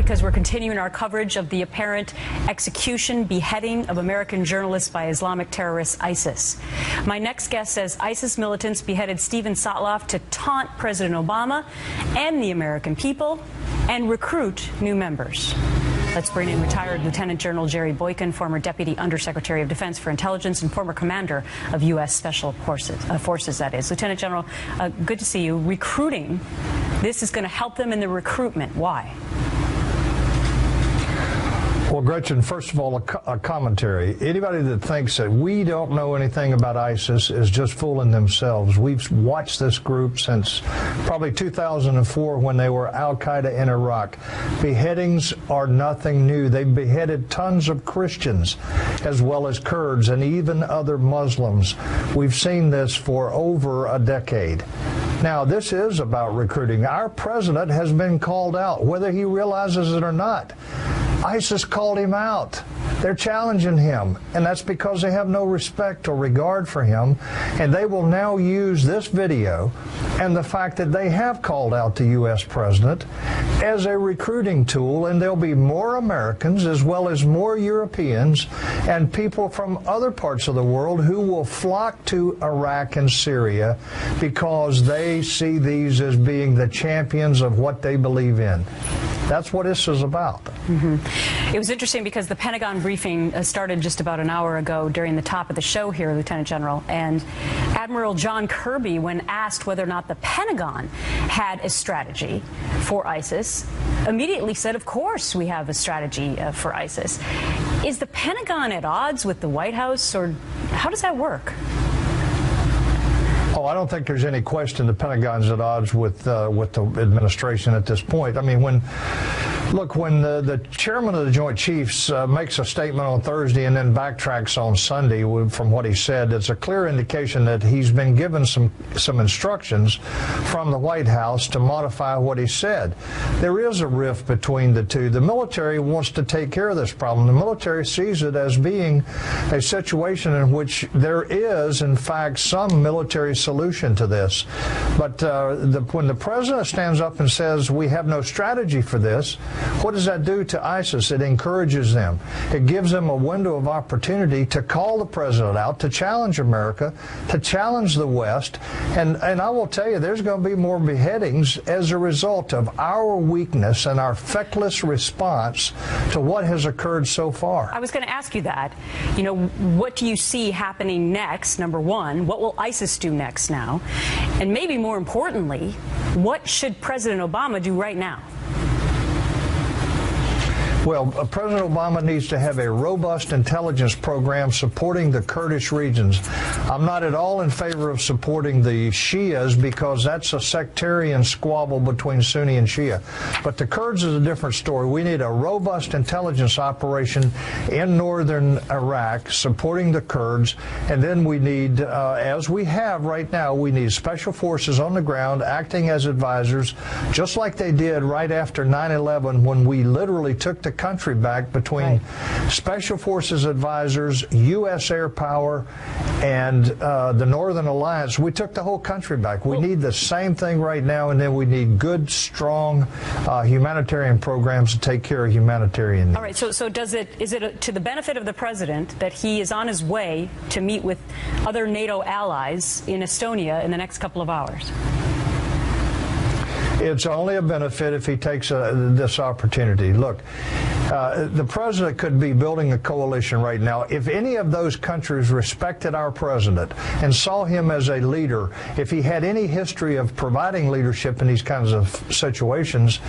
because we're continuing our coverage of the apparent execution, beheading of American journalists by Islamic terrorist ISIS. My next guest says ISIS militants beheaded Stephen Sotloff to taunt President Obama and the American people and recruit new members. Let's bring in retired Lieutenant General Jerry Boykin, former Deputy Undersecretary of Defense for Intelligence and former commander of U.S. Special Forces, that is. Lieutenant General, good to see you. Recruiting, this is going to help them in the recruitment. Why? Well, Gretchen, first of all, a commentary. Anybody that thinks that we don't know anything about ISIS is just fooling themselves. We've watched this group since probably 2004 when they were al-Qaeda in Iraq. Beheadings are nothing new. They've beheaded tons of Christians as well as Kurds and even other Muslims. We've seen this for over a decade. Now, this is about recruiting. Our president has been called out, whether he realizes it or not. ISIS called him out. They're challenging him, and that's because they have no respect or regard for him, and they will now use this video and the fact that they have called out the U.S. president as a recruiting tool, and there'll be more Americans as well as more Europeans and people from other parts of the world who will flock to Iraq and Syria because they see these as being the champions of what they believe in. That's what this is about. It was interesting because the Pentagon briefing started just about an hour ago during the top of the show here, Lieutenant General, and Admiral John Kirby, when asked whether or not the Pentagon had a strategy for ISIS, immediately said, of course we have a strategy for ISIS. Is the Pentagon at odds with the White House, or how does that work? Oh, I don't think there's any question the Pentagon's at odds with the administration at this point. I mean, when the chairman of the Joint Chiefs makes a statement on Thursday and then backtracks on Sunday from what he said, it's a clear indication that he's been given some instructions from the White House to modify what he said. There is a rift between the two. The military wants to take care of this problem. The military sees it as being a situation in which there is, in fact, some military solution to this. But when the president stands up and says we have no strategy for this, what does that do to ISIS? It encourages them. It gives them a window of opportunity to call the president out, to challenge America, to challenge the West. And I will tell you, there's going to be more beheadings as a result of our weakness and our feckless response to what has occurred so far. I was going to ask you that. You know, what do you see happening next, number one? What will ISIS do next now? And maybe more importantly, what should President Obama do right now? Well, President Obama needs to have a robust intelligence program supporting the Kurdish regions. I'm not at all in favor of supporting the Shias because that's a sectarian squabble between Sunni and Shia. But the Kurds is a different story. We need a robust intelligence operation in northern Iraq supporting the Kurds. And then we need, as we have right now, we need special forces on the ground acting as advisors, just like they did right after 9/11 when we literally took the country back between Special Forces advisors, U.S. air power, and the Northern Alliance. We took the whole country back. We need the same thing right now, and then we need good, strong humanitarian programs to take care of humanitarian needs. All right, so is it to the benefit of the president that he is on his way to meet with other NATO allies in Estonia in the next couple of hours? It's only a benefit if he takes this opportunity. Look, the president could be building a coalition right now. If any of those countries respected our president and saw him as a leader, if he had any history of providing leadership in these kinds of situations,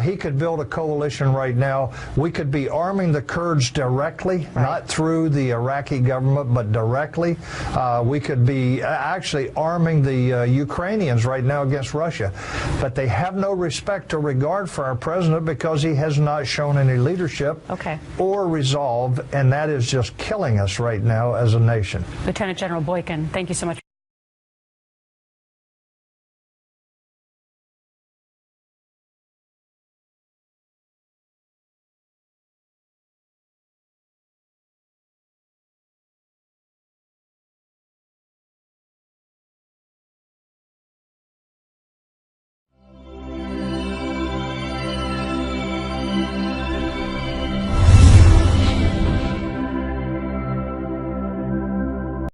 he could build a coalition right now. We could be arming the Kurds directly, not through the Iraqi government, but directly. We could be actually arming the Ukrainians right now against Russia. But they have no respect or regard for our president because he has not shown any leadership or resolve, and that is just killing us right now as a nation. Lieutenant General Boykin, thank you so much.